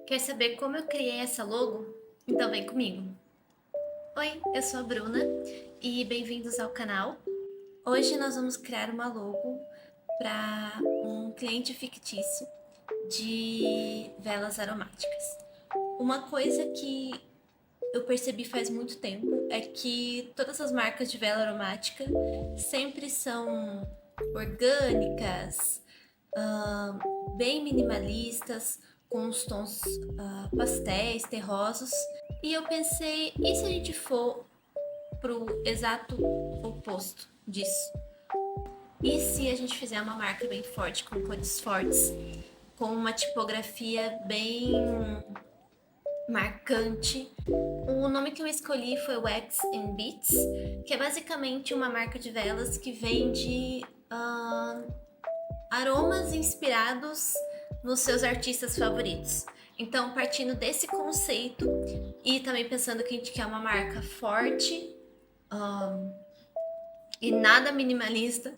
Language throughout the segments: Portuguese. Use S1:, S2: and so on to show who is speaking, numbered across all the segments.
S1: Quer saber como eu criei essa logo? Então vem comigo! Oi, eu sou a Bruna e bem-vindos ao canal. Hoje nós vamos criar uma logo para um cliente fictício de velas aromáticas. Uma coisa que eu percebi faz muito tempo é que todas as marcas de vela aromática sempre são orgânicas, bem minimalistas, com os tons pastéis, terrosos. E eu pensei, e se a gente for pro exato oposto disso? E se a gente fizer uma marca bem forte, com cores fortes, com uma tipografia bem marcante? O nome que eu escolhi foi Wax and Beats, que é basicamente uma marca de velas que vende aromas inspirados nos seus artistas favoritos. Então, partindo desse conceito e também pensando que a gente quer uma marca forte e nada minimalista,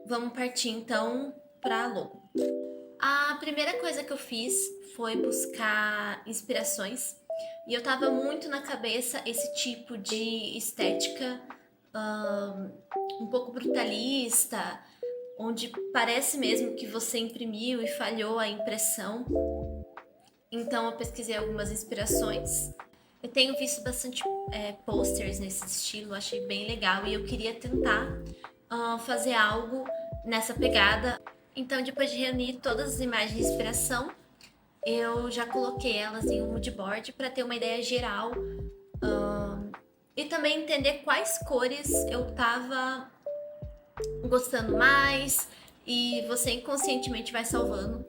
S1: vamos partir então para a logo. A primeira coisa que eu fiz foi buscar inspirações e eu tava muito na cabeça esse tipo de estética um pouco brutalista, onde parece mesmo que você imprimiu e falhou a impressão. Então eu pesquisei algumas inspirações. Eu tenho visto bastante posters nesse estilo, achei bem legal e eu queria tentar fazer algo nessa pegada. Então, depois de reunir todas as imagens de inspiração, eu já coloquei elas em um mood board para ter uma ideia geral e também entender quais cores eu tava gostando mais, e você inconscientemente vai salvando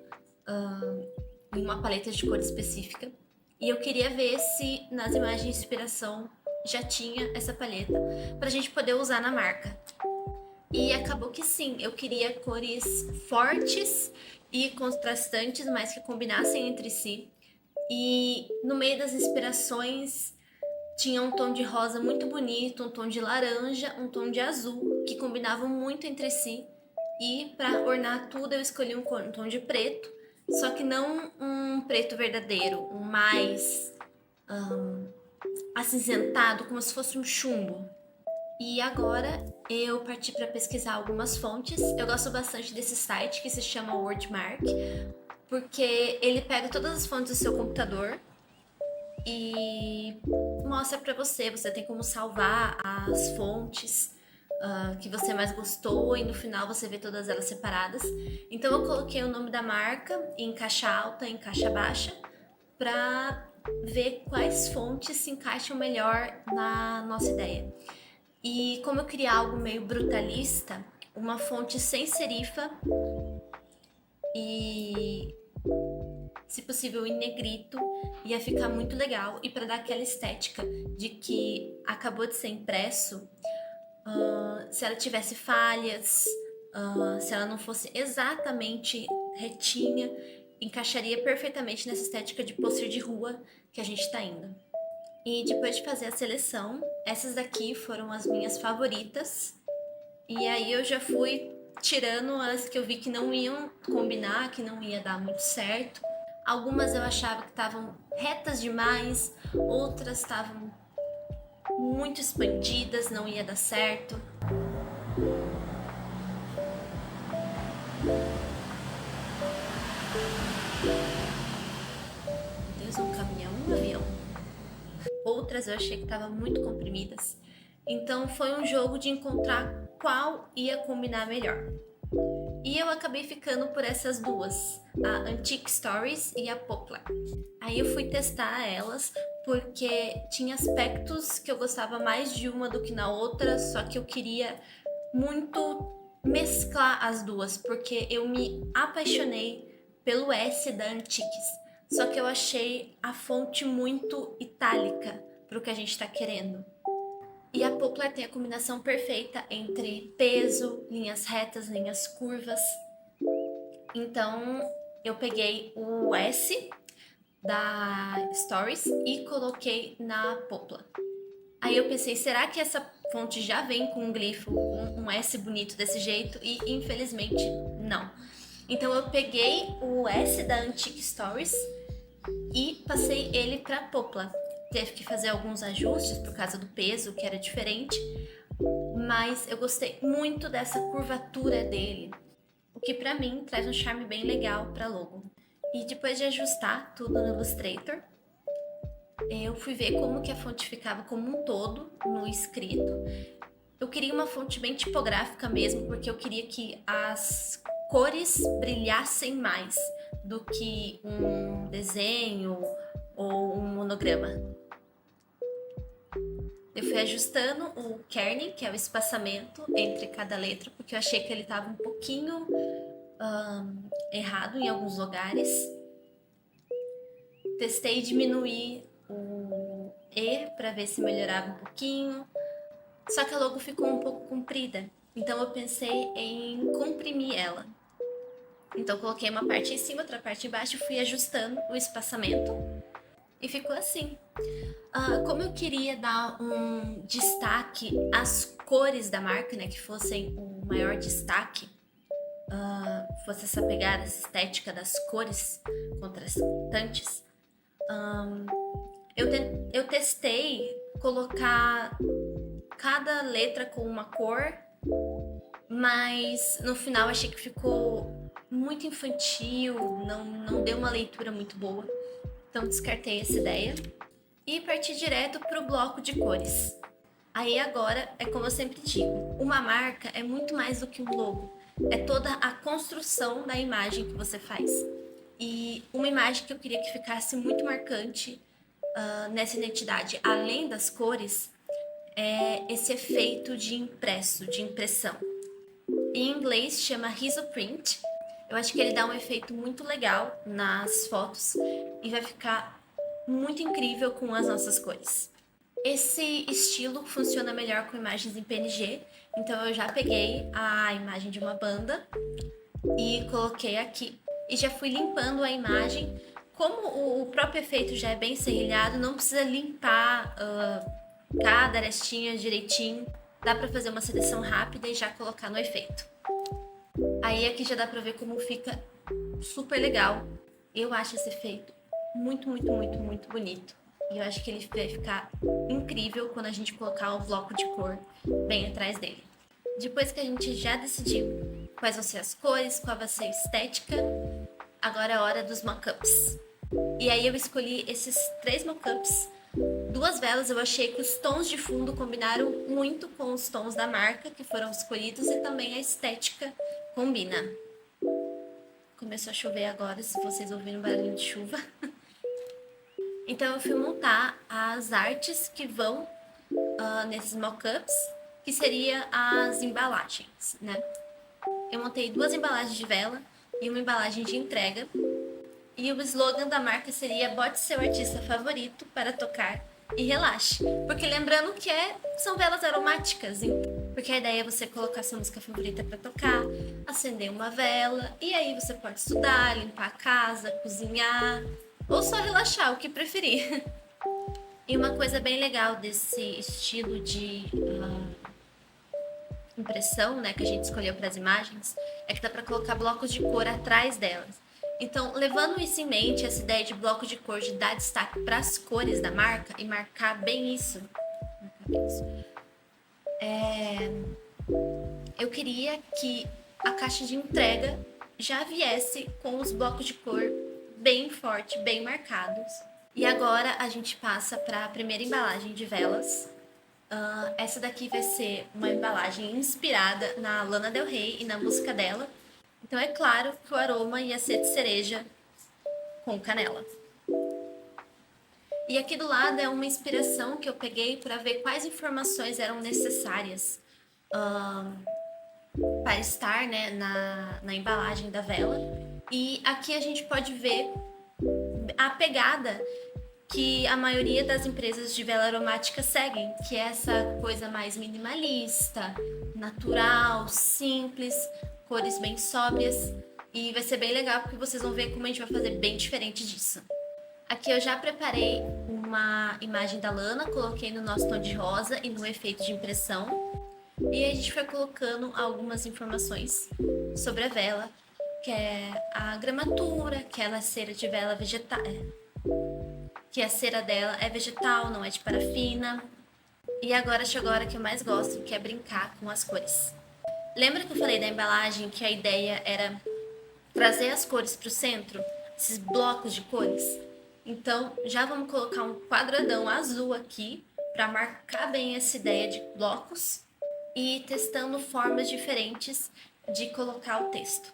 S1: em uma paleta de cor específica. E eu queria ver se nas imagens de inspiração já tinha essa paleta pra gente poder usar na marca. E acabou que sim, eu queria cores fortes e contrastantes, mas que combinassem entre si. E no meio das inspirações tinha um tom de rosa muito bonito, um tom de laranja, um tom de azul, que combinavam muito entre si. E para ornar tudo eu escolhi um tom de preto, só que não um preto verdadeiro, um mais acinzentado, como se fosse um chumbo. E agora eu parti para pesquisar algumas fontes. Eu gosto bastante desse site que se chama Wordmark, porque ele pega todas as fontes do seu computador e mostra para você. Você tem como salvar as fontes que você mais gostou e no final você vê todas elas separadas. Então eu coloquei o nome da marca em caixa alta, em caixa baixa, para ver quais fontes se encaixam melhor na nossa ideia. E como eu queria algo meio brutalista, uma fonte sem serifa e, se possível, em negrito, ia ficar muito legal. E para dar aquela estética de que acabou de ser impresso, se ela tivesse falhas, se ela não fosse exatamente retinha, encaixaria perfeitamente nessa estética de pôster de rua que a gente tá indo. E depois de fazer a seleção, essas daqui foram as minhas favoritas. E aí eu já fui tirando as que eu vi que não iam combinar, que não ia dar muito certo. Algumas eu achava que estavam retas demais, outras estavam muito expandidas, não ia dar certo. Meu Deus, um caminhão, um avião. Outras eu achei que estavam muito comprimidas. Então foi um jogo de encontrar qual ia combinar melhor. E eu acabei ficando por essas duas, a Antique Stories e a Poplar. Aí eu fui testar elas porque tinha aspectos que eu gostava mais de uma do que na outra, só que eu queria muito mesclar as duas, porque eu me apaixonei pelo S da Antiques, só que eu achei a fonte muito itálica para o que a gente está querendo. E a Poplar tem a combinação perfeita entre peso, linhas retas, linhas curvas. Então eu peguei o S da Stories e coloquei na Poplar. Aí eu pensei, será que essa fonte já vem com um glifo, um S bonito desse jeito? E infelizmente não. Então eu peguei o S da Antique Stories e passei ele para Poplar. Teve que fazer alguns ajustes por causa do peso, que era diferente, mas eu gostei muito dessa curvatura dele, o que para mim traz um charme bem legal para logo. E depois de ajustar tudo no Illustrator, eu fui ver como que a fonte ficava como um todo no escrito. Eu queria uma fonte bem tipográfica mesmo, porque eu queria que as cores brilhassem mais do que um desenho ou um monograma. Eu fui ajustando o kerning, que é o espaçamento entre cada letra, porque eu achei que ele estava um pouquinho errado em alguns lugares. Testei diminuir o E para ver se melhorava um pouquinho. Só que a logo ficou um pouco comprida, então eu pensei em comprimir ela. Então coloquei uma parte em cima, outra parte embaixo, fui ajustando o espaçamento e ficou assim. Como eu queria dar um destaque às cores da marca, né, que fossem o maior destaque, fosse essa pegada, essa estética das cores contrastantes, eu testei colocar cada letra com uma cor, mas no final achei que ficou muito infantil, não deu uma leitura muito boa, então descartei essa ideia e parti direto para o bloco de cores. Aí agora é como eu sempre digo, uma marca é muito mais do que um logo, é toda a construção da imagem que você faz. E uma imagem que eu queria que ficasse muito marcante nessa identidade, além das cores, é esse efeito de impresso, de impressão. Em inglês chama Risoprint. Eu acho que ele dá um efeito muito legal nas fotos e vai ficar muito incrível com as nossas cores. Esse estilo funciona melhor com imagens em PNG, então eu já peguei a imagem de uma banda e coloquei aqui. E já fui limpando a imagem. Como o próprio efeito já é bem serrilhado, não precisa limpar cada arestinha direitinho. Dá pra fazer uma seleção rápida e já colocar no efeito. Aí aqui já dá pra ver como fica super legal. Eu acho esse efeito muito, muito, muito, muito bonito. E eu acho que ele vai ficar incrível quando a gente colocar o bloco de cor bem atrás dele. Depois que a gente já decidiu quais vão ser as cores, qual vai ser a estética, agora é a hora dos mockups. E aí eu escolhi esses 3 mockups. 2 velas, eu achei que os tons de fundo combinaram muito com os tons da marca que foram escolhidos e também a estética combina. Começou a chover agora, se vocês ouviram barulho de chuva. Então eu fui montar as artes que vão nesses mockups, que seria as embalagens, né? Eu montei 2 embalagens de vela e uma embalagem de entrega. E o slogan da marca seria: bote seu artista favorito para tocar e relaxe. Porque lembrando que são velas aromáticas, porque a ideia é você colocar sua música favorita para tocar, acender uma vela, e aí você pode estudar, limpar a casa, cozinhar, ou só relaxar, o que preferir. E uma coisa bem legal desse estilo de impressão, né, que a gente escolheu para as imagens, é que dá para colocar blocos de cor atrás delas. Então, levando isso em mente, essa ideia de bloco de cor, de dar destaque para as cores da marca e marcar bem isso, eu queria que a caixa de entrega já viesse com os blocos de cor bem forte, bem marcados. E agora a gente passa para a primeira embalagem de velas. Essa daqui vai ser uma embalagem inspirada na Lana Del Rey e na música dela. Então é claro que o aroma ia ser de cereja com canela. E aqui do lado é uma inspiração que eu peguei para ver quais informações eram necessárias para estar, né, na embalagem da vela. E aqui a gente pode ver a pegada que a maioria das empresas de vela aromática seguem, que é essa coisa mais minimalista, natural, simples, cores bem sóbrias, e vai ser bem legal porque vocês vão ver como a gente vai fazer bem diferente disso. Aqui eu já preparei uma imagem da Lana, coloquei no nosso tom de rosa e no efeito de impressão, e a gente foi colocando algumas informações sobre a vela. que é a gramatura, que ela é cera de vela vegetal, que a cera dela é vegetal, não é de parafina. E agora chegou a hora que eu mais gosto, que é brincar com as cores. Lembra que eu falei da embalagem que a ideia era trazer as cores para o centro? Esses blocos de cores? Então, já vamos colocar um quadradão azul aqui para marcar bem essa ideia de blocos e testando formas diferentes de colocar o texto.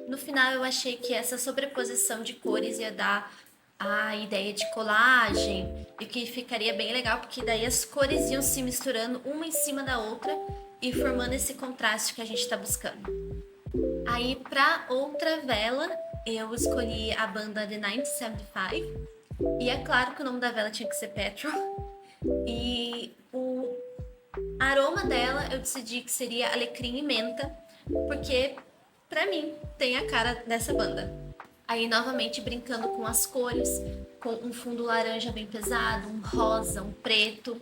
S1: No final, eu achei que essa sobreposição de cores ia dar a ideia de colagem e que ficaria bem legal, porque daí as cores iam se misturando uma em cima da outra e formando esse contraste que a gente está buscando. Aí, para outra vela, eu escolhi a banda The 1975. E é claro que o nome da vela tinha que ser Petrol. E o aroma dela eu decidi que seria alecrim e menta, porque pra mim tem a cara dessa banda. Aí novamente brincando com as cores, com um fundo laranja bem pesado, um rosa, um preto.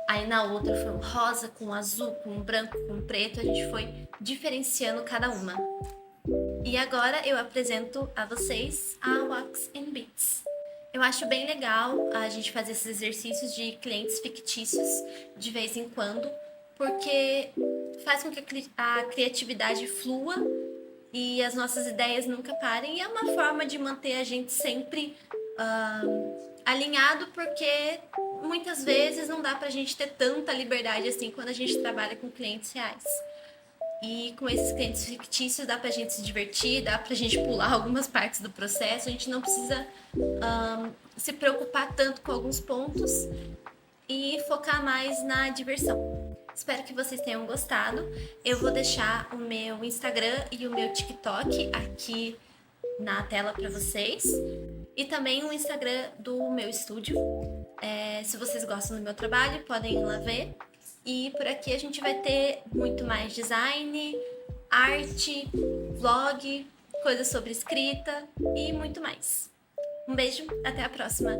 S1: Aí na outra foi um rosa com azul, com um branco, com um preto. A gente foi diferenciando cada uma. E agora eu apresento a vocês a Wax and Beats. Eu acho bem legal a gente fazer esses exercícios de clientes fictícios de vez em quando, porque faz com que a criatividade flua e as nossas ideias nunca parem. E é uma forma de manter a gente sempre alinhado, porque muitas vezes não dá pra gente ter tanta liberdade assim quando a gente trabalha com clientes reais. E com esses clientes fictícios dá pra gente se divertir, dá pra gente pular algumas partes do processo, a gente não precisa se preocupar tanto com alguns pontos e focar mais na diversão. Espero que vocês tenham gostado. Eu vou deixar o meu Instagram e o meu TikTok aqui na tela para vocês. E também o Instagram do meu estúdio. Se vocês gostam do meu trabalho, podem ir lá ver. E por aqui a gente vai ter muito mais design, arte, vlog, coisas sobre escrita e muito mais. Um beijo, até a próxima!